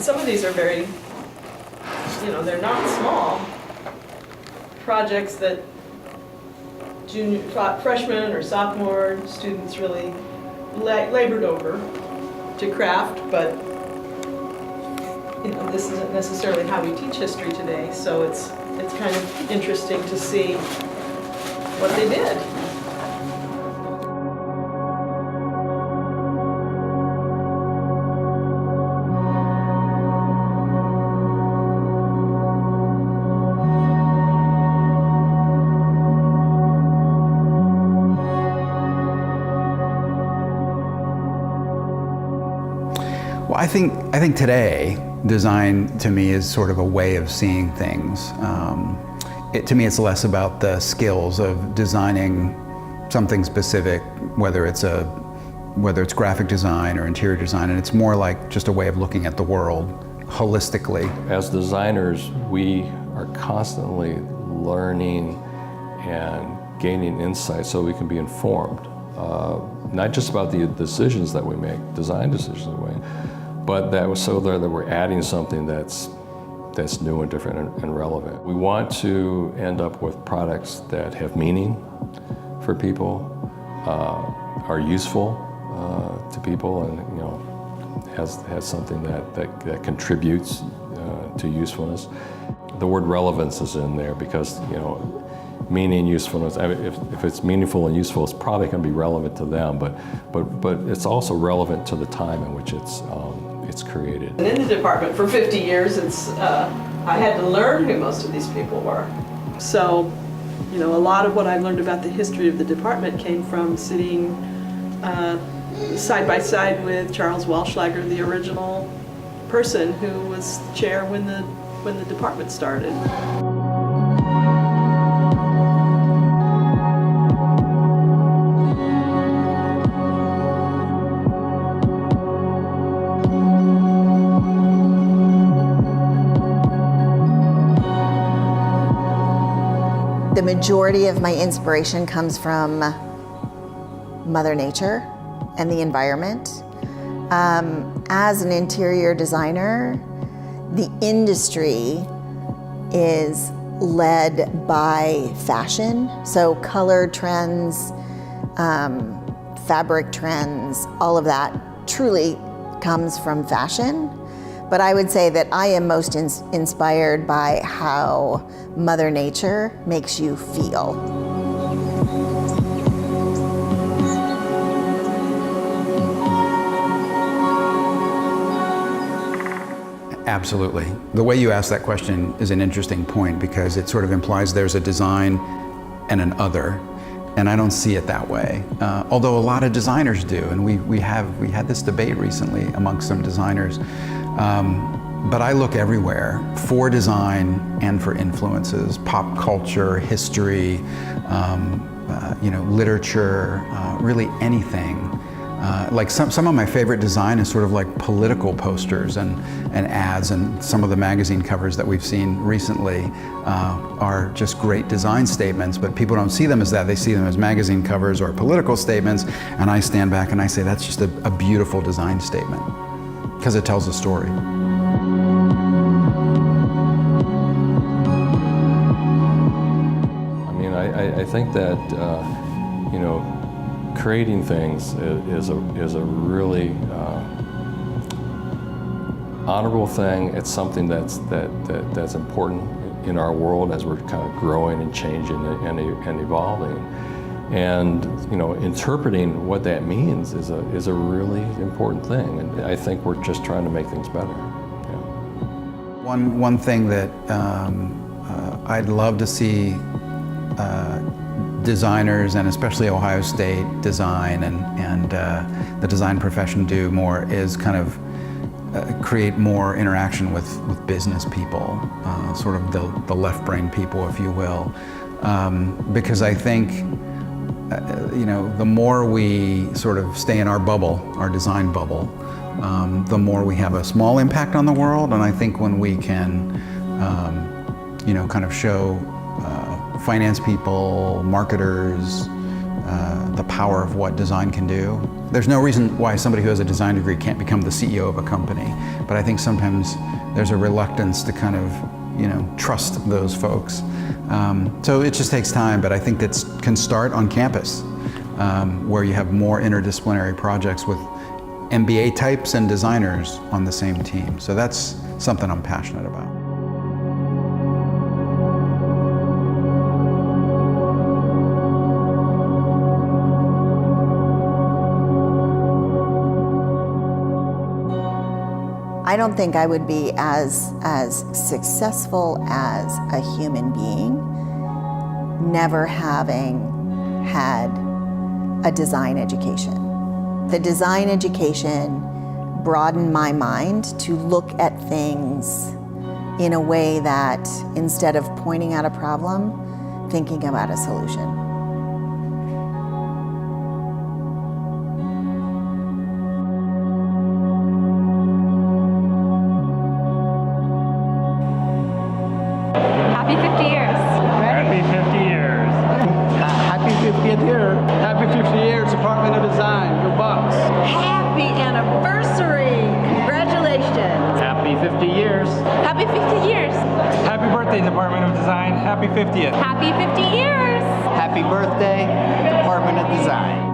some of these are very, they're not small projects that freshmen or sophomore students really labored over to craft, but this isn't necessarily how we teach history today, so it's kind of interesting to see what they did. Well, I think today, design to me is sort of a way of seeing things. To me, it's less about the skills of designing something specific, whether it's graphic design or interior design, and it's more like just a way of looking at the world holistically. As designers, we are constantly learning and gaining insight so we can be informed. Not just about the decisions that we make, design decisions that we make, but that we're adding something that's new and different and relevant. We want to end up with products that have meaning for people, are useful to people, and has something that contributes to usefulness. The word relevance is in there because meaning, usefulness. I mean, if it's meaningful and useful, it's probably going to be relevant to them, but it's also relevant to the time in which it's created. And in the department for 50 years, I had to learn who most of these people were. So, a lot of what I learned about the history of the department came from sitting side by side with Charles Walschlager, the original person who was chair when the department started. The majority of my inspiration comes from Mother Nature and the environment. As an interior designer, the industry is led by fashion, so color trends, fabric trends, all of that truly comes from fashion. But I would say that I am most inspired by how Mother Nature makes you feel. Absolutely. The way you ask that question is an interesting point because it sort of implies there's a design and an other, and I don't see it that way. Although a lot of designers do, and we had this debate recently amongst some designers. But I look everywhere for design and for influences, pop culture, history, literature, really anything. Like some of my favorite design is sort of like political posters and ads, and some of the magazine covers that we've seen recently are just great design statements, but people don't see them as that. They see them as magazine covers or political statements, and I stand back and I say that's just a beautiful design statement because it tells a story. I think that creating things is a really honorable thing. It's something that's important in our world as we're kind of growing and changing and evolving. And interpreting what that means is a really important thing. And I think we're just trying to make things better. Yeah. One thing that I'd love to see designers, and especially Ohio State design and the design profession do more is kind of create more interaction with business people, sort of the left brain people, if you will. Because I think the more we sort of stay in our bubble, our design bubble, the more we have a small impact on the world. And I think when we can, kind of show finance people, marketers, the power of what design can do. There's no reason why somebody who has a design degree can't become the CEO of a company, but I think sometimes there's a reluctance to kind of, trust those folks. So it just takes time, but I think that can start on campus, where you have more interdisciplinary projects with MBA types and designers on the same team. So that's something I'm passionate about. I don't think I would be as successful as a human being never having had a design education. The design education broadened my mind to look at things in a way that, instead of pointing out a problem, thinking about a solution. Happy 50 years. Happy 50 years. Happy 50th year. Happy 50 years, Department of Design. Go Bucks. Happy anniversary! Congratulations! Happy 50 years. Happy 50 years. Happy birthday, Department of Design. Happy 50th. Happy 50 years. Happy birthday, Department of Design.